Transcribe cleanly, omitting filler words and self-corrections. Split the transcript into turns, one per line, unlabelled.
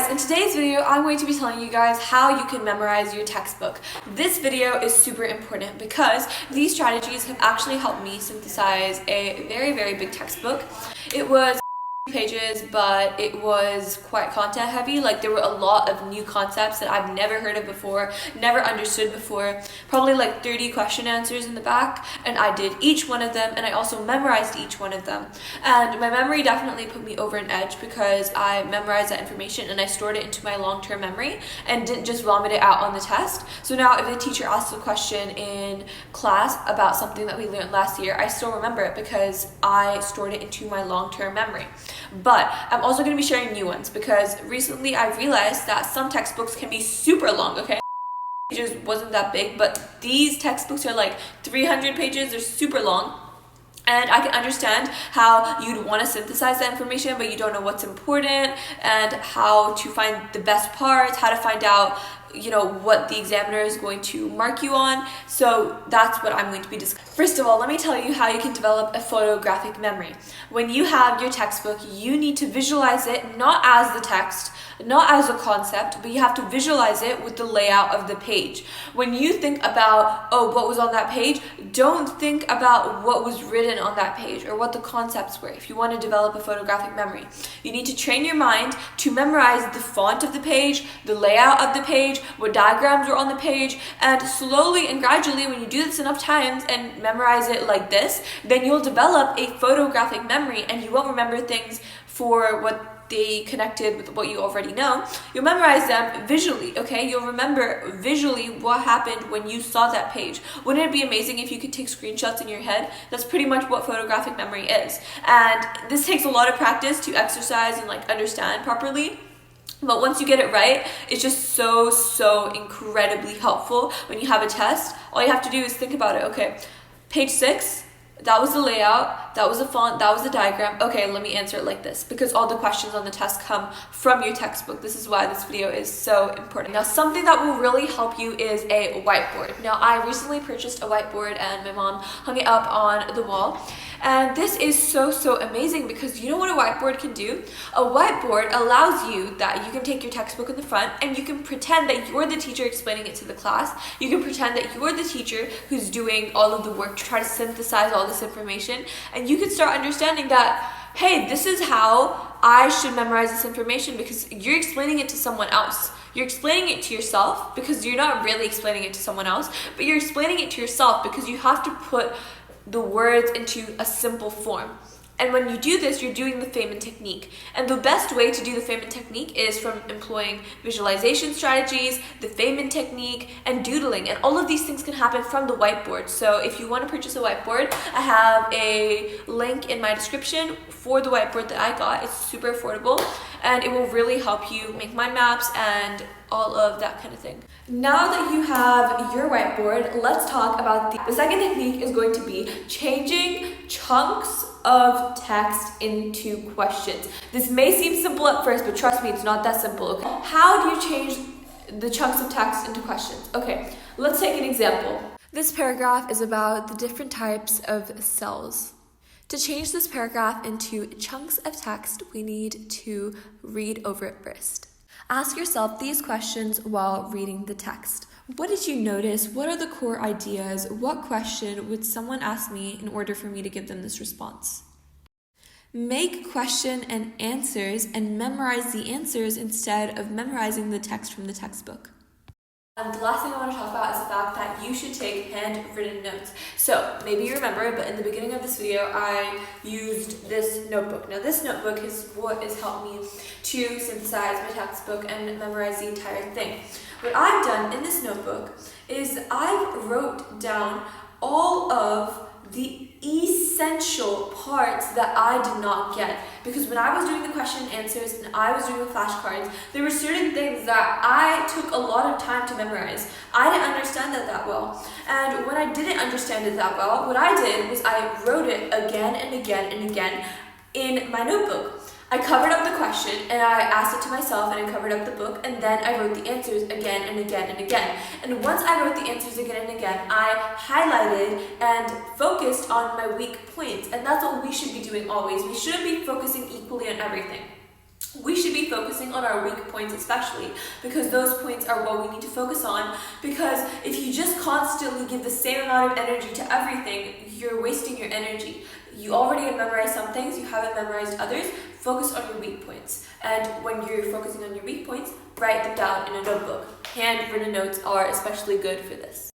guys, in today's video I'm going to be telling you guys how you can memorize your textbook. This video is super important because these strategies have actually helped me synthesize a very big textbook. It was pages, but it was quite content heavy. Like, there were a lot of new concepts that I've never heard of before, never understood before, probably like 30 question answers in the back, and I did each one of them, and I also memorized each one of them. And my memory definitely put me over an edge because I memorized that information and I stored it into my long-term memory and didn't just vomit it out on the test. So now if the teacher asks a question in class about something that we learned last year, I still remember it because I stored it into my long-term memory. But I'm also going to be sharing new ones because recently I realized that some textbooks can be super long, okay? Pages wasn't that big, but these textbooks are like 300 pages, they're super long. And I can understand how you'd want to synthesize that information, but you don't know what's important and how to find the best parts, how to find out, what the examiner is going to mark you on. So that's what I'm going to be discussing. First of all, let me tell you how you can develop a photographic memory. When you have your textbook, you need to visualize it not as the text, not as a concept, but you have to visualize it with the layout of the page. When you think about, what was on that page, don't think about what was written on that page or what the concepts were. If you want to develop a photographic memory, you need to train your mind to memorize the font of the page, the layout of the page, what diagrams are on the page, and slowly and gradually, when you do this enough times and memorize it like this, then you'll develop a photographic memory and you won't remember things for what they connected with what you already know. You'll memorize them visually, okay? You'll remember visually what happened when you saw that page. Wouldn't it be amazing if you could take screenshots in your head? That's pretty much what photographic memory is. And this takes a lot of practice to exercise and understand properly. But once you get it right, it's just so incredibly helpful when you have a test. All you have to do is think about it. Okay, page 6, that was the layout, that was the font, that was the diagram. Okay, let me answer it like this, because all the questions on the test come from your textbook. This is why this video is so important. Now, something that will really help you is a whiteboard. Now, I recently purchased a whiteboard and my mom hung it up on the wall. And this is so amazing because you know what a whiteboard can do? A whiteboard allows you that you can take your textbook in the front and you can pretend that you're the teacher explaining it to the class. You can pretend that you're the teacher who's doing all of the work to try to synthesize all this information. And you can start understanding that, hey, this is how I should memorize this information, because you're explaining it to someone else. You're explaining it to yourself because you're not really explaining it to someone else, but you're explaining it to yourself because you have to put the words into a simple form. And when you do this, you're doing the Feynman technique. And the best way to do the Feynman technique is from employing visualization strategies, the Feynman technique, and doodling. And all of these things can happen from the whiteboard. So if you want to purchase a whiteboard, I have a link in my description for the whiteboard that I got. It's super affordable and it will really help you make mind maps and all of that kind of thing. Now that you have your whiteboard, let's talk about the second technique is going to be changing chunks of text into questions. This may seem simple at first, but trust me, it's not that simple. Okay? How do you change the chunks of text into questions? Okay, let's take an example. This paragraph is about the different types of cells. To change this paragraph into chunks of text, we need to read over it first. Ask yourself these questions while reading the text. What did you notice? What are the core ideas? What question would someone ask me in order for me to give them this response? Make question and answers and memorize the answers instead of memorizing the text from the textbook. And the last thing I want to talk about is the fact that you should take handwritten notes. So maybe you remember, but in the beginning of this video, I used this notebook. Now this notebook is what has helped me to synthesize my textbook and memorize the entire thing. What I've done in this notebook is I wrote down all of the essential parts that I did not get, because when I was doing the question and answers and I was doing the flashcards, there were certain things that I took a lot of time to memorize. I didn't understand that well, and when I didn't understand it that well, what I did was I wrote it again and again in my notebook. I covered up the question and I asked it to myself, and I covered up the book, and then I wrote the answers again and again. And once I wrote the answers again and again, I highlighted and focused on my weak points. And that's what we should be doing always. We shouldn't be focusing equally on everything. we should be focusing on our weak points especially, because those points are what we need to focus on. Because if you just constantly give the same amount of energy to everything, you're wasting your energy. You already have memorized some things, you haven't memorized others. Focus on your weak points. And when you're focusing on your weak points, write them down in a notebook. Handwritten notes are especially good for this.